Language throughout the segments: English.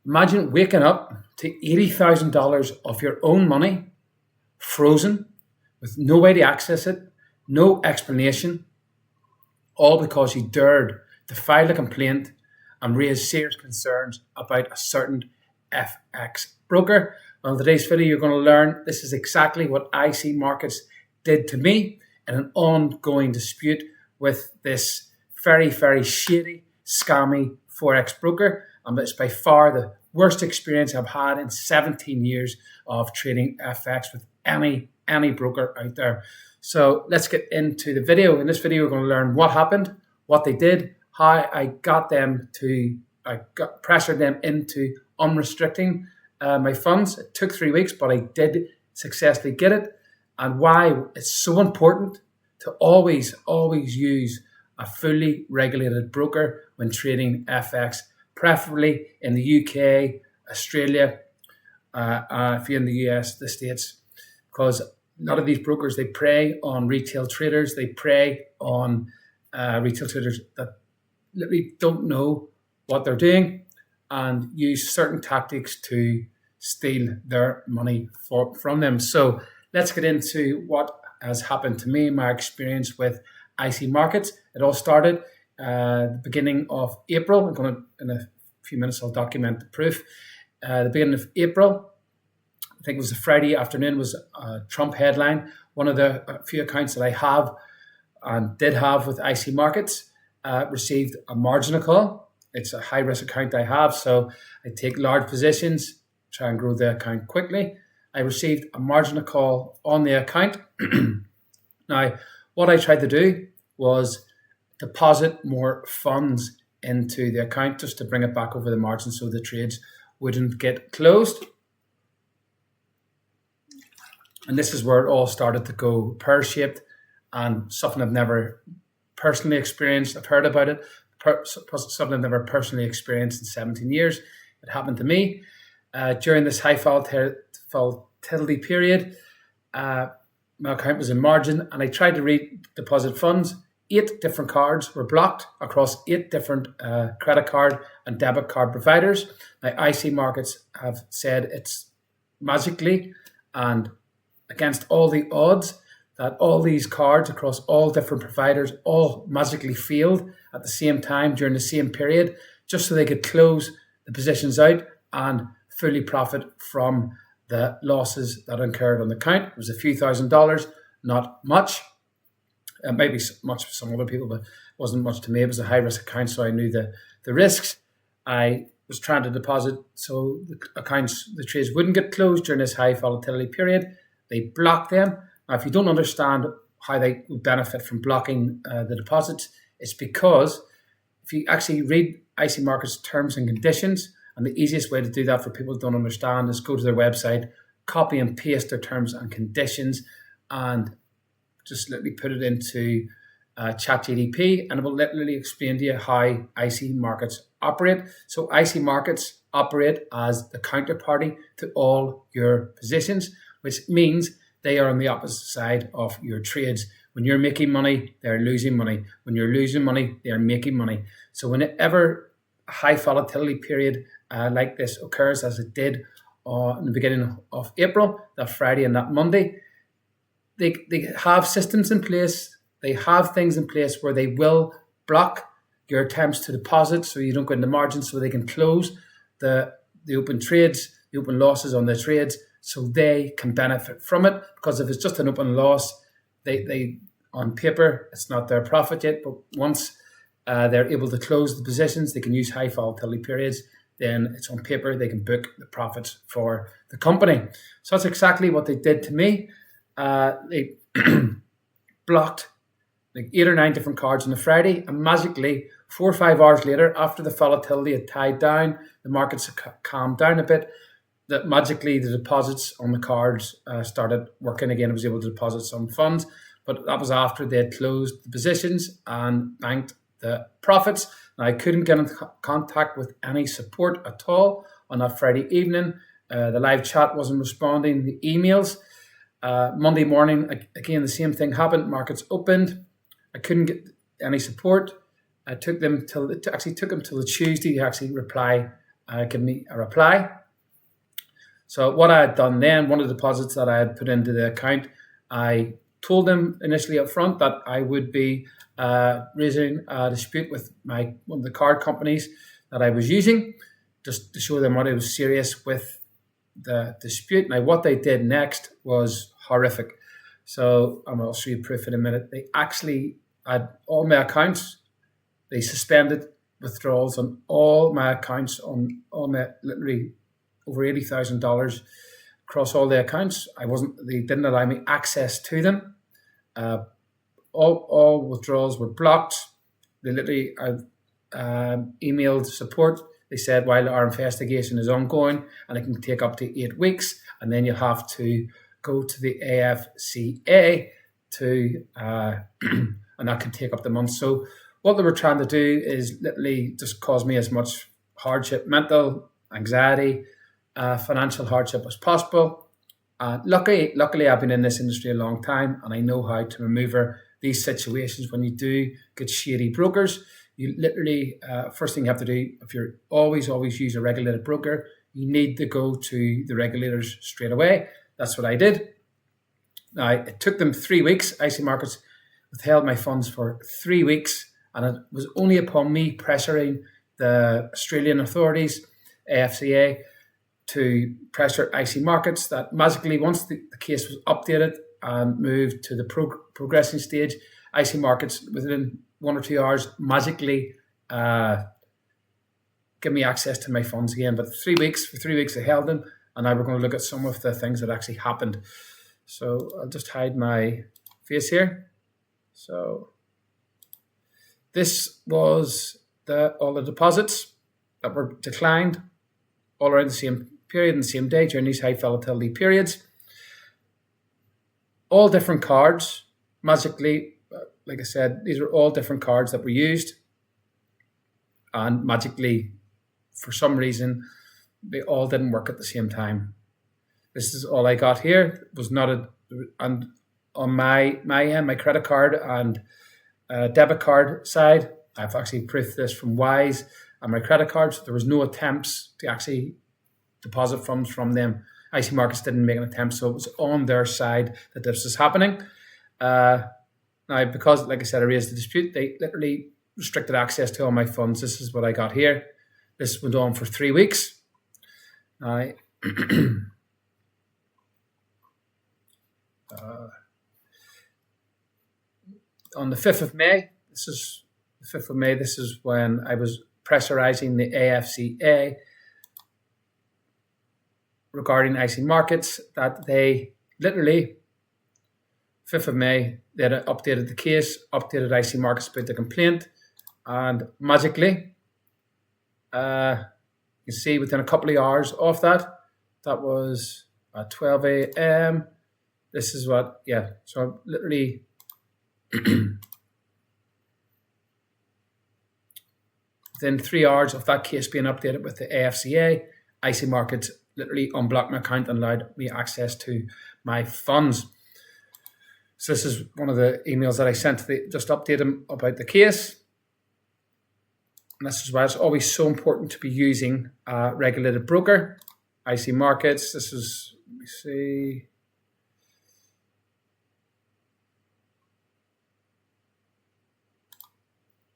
Imagine waking up to $80,000 of your own money frozen with no way to access it, no explanation, all because you dared to file a complaint and raise serious concerns about a certain FX broker. Well, in today's video, you're going to learn this is exactly what ICMarkets did to me in an ongoing dispute with this very, very shady, scammy Forex broker. And it's by far the worst experience I've had in 17 years of trading FX with any broker out there. So let's get into the video. In this video, we're going to learn what happened, what they did, how I pressured them into unrestricting my funds. It took 3 weeks, but I did successfully get it, and why it's so important to always use a fully regulated broker when trading FX, preferably in the UK, Australia, if you're in the US, the States, because a lot of these brokers, they prey on retail traders. They prey on retail traders that literally don't know what they're doing and use certain tactics to steal their money from them. So let's get into what has happened to me, my experience with ICMarkets. It all started the beginning of April. I'm going to, in a few minutes, I'll document the proof. The beginning of April, I think it was a Friday afternoon, was a Trump headline. One of the few accounts that I have and did have with ICMarkets received a margin call. It's a high-risk account I have, so I take large positions, try and grow the account quickly. I received a margin call on the account. Now, what I tried to do was deposit more funds into the account just to bring it back over the margin so the trades wouldn't get closed. And this is where it all started to go pear-shaped, and something I've never personally experienced. I've heard about it, something I've never personally experienced in 17 years. It happened to me during this high volatility period. My account was in margin, and I tried to deposit funds. 8 different cards were blocked across 8 different credit card and debit card providers. Now, ICMarkets have said it's magically and against all the odds that all these cards across all different providers all magically failed at the same time during the same period, just so they could close the positions out and fully profit from the losses that incurred on the account. It was a few $1,000s, not much. It might be much for some other people, but it wasn't much to me. It was a high-risk account, so I knew the risks. I was trying to deposit so the trades wouldn't get closed during this high volatility period. They blocked them. Now, if you don't understand how they would benefit from blocking the deposits, it's because if you actually read ICMarkets terms and conditions, and the easiest way to do that for people who don't understand is go to their website, copy and paste their terms and conditions, and just literally put it into ChatGPT, and it will literally explain to you how ICMarkets operate. So ICMarkets operate as the counterparty to all your positions, which means they are on the opposite side of your trades. When you're making money, they're losing money. When you're losing money, they're making money. So whenever a high volatility period like this occurs, as it did in the beginning of April, that Friday and that Monday, they have systems in place. They have things in place where they will block your attempts to deposit so you don't go into margin, so they can close the open trades, the open losses on the trades, so they can benefit from it. Because if it's just an open loss, they on paper, it's not their profit yet, but once they're able to close the positions, they can use high volatility periods, then it's on paper, they can book the profits for the company. So that's exactly what they did to me. They blocked like 8 or 9 different cards on the Friday, and magically 4 or 5 hours later, after the volatility had died down, the markets had calmed down a bit, that magically the deposits on the cards started working again. I was able to deposit some funds, but that was after they had closed the positions and banked the profits. Now, I couldn't get in contact with any support at all on that Friday evening. The live chat wasn't responding, the emails. Monday morning, again, the same thing happened. Markets opened. I couldn't get any support. It took them till the Tuesday to actually reply give me a reply. So what I had done then, one of the deposits that I had put into the account, I told them initially up front that I would be raising a dispute with one of the card companies that I was using, just to show them what I was serious with the dispute. Now, what they did next was horrific. So I'll show you proof in a minute. They actually had all my accounts. They suspended withdrawals on all my accounts, on my literally over $80,000 across all the accounts. They didn't allow me access to them. All withdrawals were blocked. They literally emailed support. They said, while our investigation is ongoing, and it can take up to 8 weeks, and then you have to go to the AFCA and that can take up to months. So what they were trying to do is literally just cause me as much hardship, mental anxiety, financial hardship as possible. Luckily, I've been in this industry a long time, and I know how to maneuver these situations. When you do get shady brokers, you literally, first thing you have to do, if you're always use a regulated broker, you need to go to the regulators straight away. That's what I did. Now, it took them 3 weeks. ICMarkets withheld my funds for 3 weeks, and it was only upon me pressuring the Australian authorities, AFCA, to pressure ICMarkets that magically, once the case was updated and moved to the progressing stage, ICMarkets within 1 or 2 hours magically give me access to my funds again. But for 3 weeks they held them, and now we're going to look at some of the things that actually happened. So I'll just hide my face here. So this was all the deposits that were declined all around the same period and the same day during these high volatility periods. All different cards, magically, like I said, these are all different cards that were used, and magically, for some reason, they all didn't work at the same time. This is all I got here. It was not and on my end, my credit card and debit card side, I've actually proofed this from Wise and my credit cards. There was no attempts to actually deposit funds from them. ICMarkets didn't make an attempt, so it was on their side that this was happening. Now, because, like I said, I raised the dispute, they literally restricted access to all my funds. This is what I got here. This went on for 3 weeks. Now, on the 5th of May, this is when I was pressurizing the AFCA regarding ICMarkets, that they literally, 5th of May, they had updated the case, updated ICMarkets about the complaint, and magically, you can see within a couple of hours of that was at 12 a.m. This is what, so literally within 3 hours of that case being updated with the AFCA, ICMarkets literally unblocked my account and allowed me access to my funds. So this is one of the emails that I sent to just update them about the case. And this is why it's always so important to be using a regulated broker. ICMarkets, this is, let me see.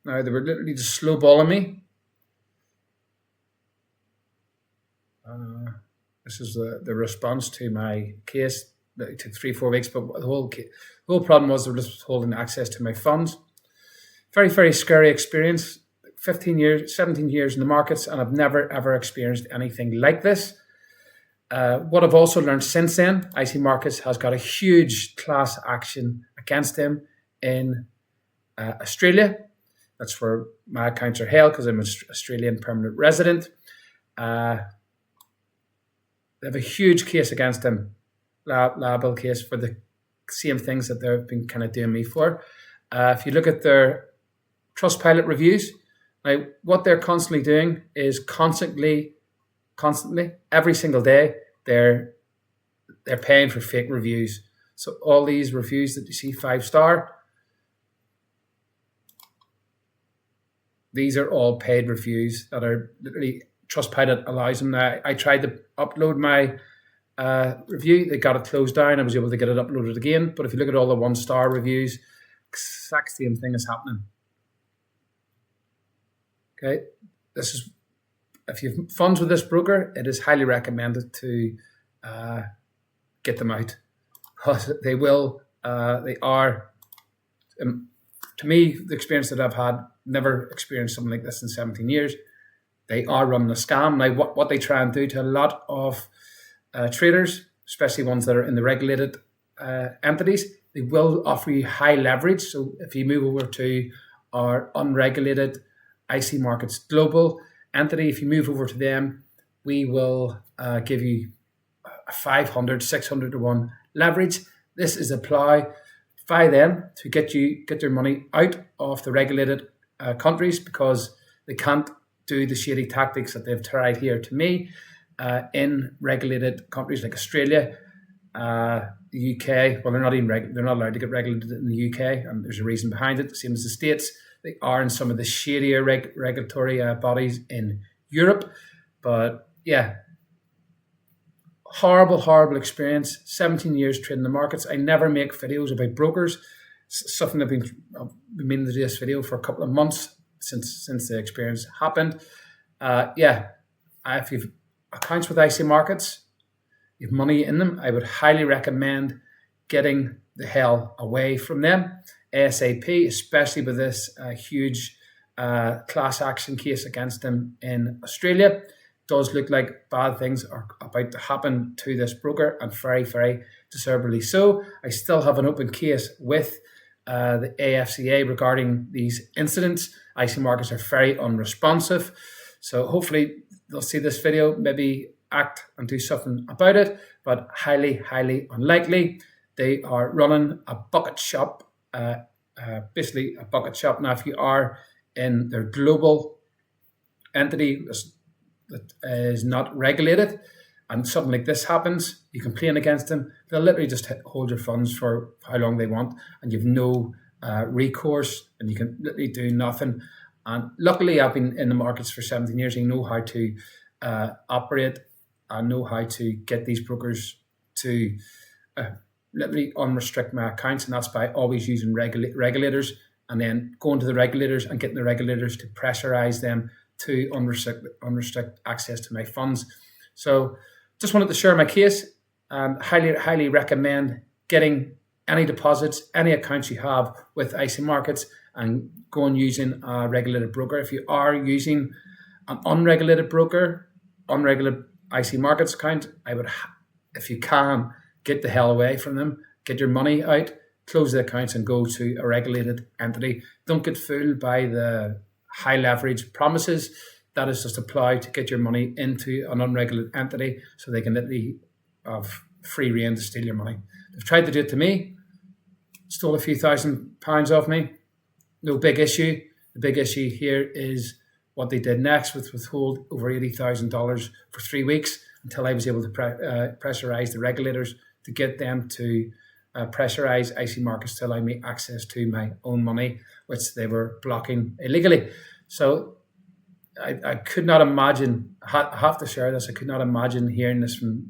Now, they were literally just slowballing me. This is the response to my case. It took 3-4 weeks, but the whole problem was they were just holding access to my funds. Very, very scary experience. 17 years in the markets, and I've never, ever experienced anything like this. What I've also learned since then, ICMarkets has got a huge class action against them in Australia. That's where my accounts are held because I'm an Australian permanent resident. They have a huge case against them, liable case for the same things that they've been kind of doing me for. If you look at their Trustpilot reviews, now what they're constantly doing is constantly, every single day, they're paying for fake reviews. So all these reviews that you see 5-star, these are all paid reviews that are literally Trustpilot allows them now. I tried to upload my review. They got it closed down. I was able to get it uploaded again. But if you look at all the 1-star reviews, exact same thing is happening. Okay, this is, if you have funds with this broker, it is highly recommended to get them out, because they will. They are. To me, the experience that I've had, never experienced something like this in 17 years. They are running a scam. Now, what they try and do to a lot of traders, especially ones that are in the regulated entities, they will offer you high leverage. So if you move over to our unregulated ICMarkets global entity, if you move over to them, we will give you a 500, 600 to 1 leverage. This is applied by them to get your money out of the regulated countries, because they can't do the shady tactics that they've tried here to me in regulated countries like Australia, the UK. Well, they're not allowed to get regulated in the UK, and there's a reason behind it. The same as the States, they are in some of the shadier regulatory bodies in Europe. But yeah, horrible experience. 17 years trading the markets. I never make videos about brokers. Something I've been meaning to do this video for a couple of months since the experience happened. If you've accounts with ICMarkets, you have money in them, I would highly recommend getting the hell away from them ASAP, especially with this huge class action case against them in Australia. Does look like bad things are about to happen to this broker, and very, very deservedly so. I still have an open case with the AFCA regarding these incidents. ICMarkets are very unresponsive. So hopefully they'll see this video, maybe act and do something about it, but highly unlikely. They are running a bucket shop, basically a bucket shop. Now, if you are in their global entity that is not regulated and something like this happens, you complain against them, they'll literally just hold your funds for how long they want, and you've no recourse, and you can literally do nothing. And luckily, I've been in the markets for 17 years. I know how to operate. I know how to get these brokers to literally unrestrict my accounts, and that's by always using regulators, and then going to the regulators and getting the regulators to pressurize them to unrestrict access to my funds. So just wanted to share my case, and highly recommend getting any deposits, any accounts you have with ICMarkets, and go and using a regulated broker. If you are using an unregulated broker, unregulated ICMarkets account, I would, if you can, get the hell away from them, get your money out, close the accounts and go to a regulated entity. Don't get fooled by the high leverage promises that is just applied to get your money into an unregulated entity so they can literally have free rein to steal your money. They've tried to do it to me, stole a few £1,000 off me. No big issue. The big issue here is what they did next, with withhold over $80,000 for 3 weeks until I was able to pressurize the regulators to get them to pressurize ICMarkets to allow me access to my own money, which they were blocking illegally. So I could not imagine, I have to share this, I could not imagine hearing this from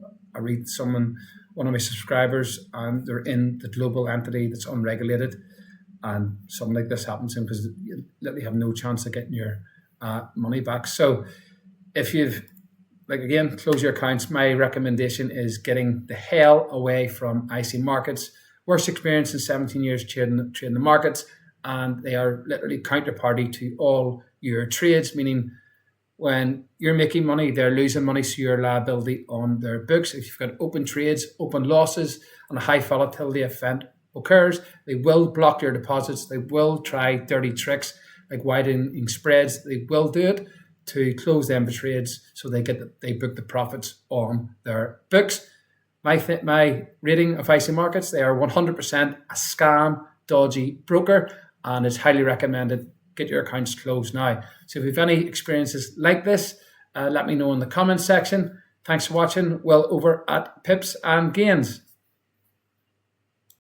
one of my subscribers, and they're in the global entity that's unregulated, and something like this happens to them, because you literally have no chance of getting your money back. So if you've, again, close your accounts, my recommendation is getting the hell away from ICMarkets. Worst experience in 17 years trading the markets, and they are literally counterparty to all your trades, meaning when you're making money, they're losing money, so your liability on their books. If you've got open trades, open losses, and a high volatility event occurs, they will block your deposits. They will try dirty tricks like widening spreads. They will do it to close them for trades, so they book the profits on their books. My rating of ICMarkets, they are 100% a scam, dodgy broker, and it's highly recommended. Get your accounts closed now. So if you have any experiences like this, let me know in the comments section. Thanks for watching. Well over at Pips and Gains.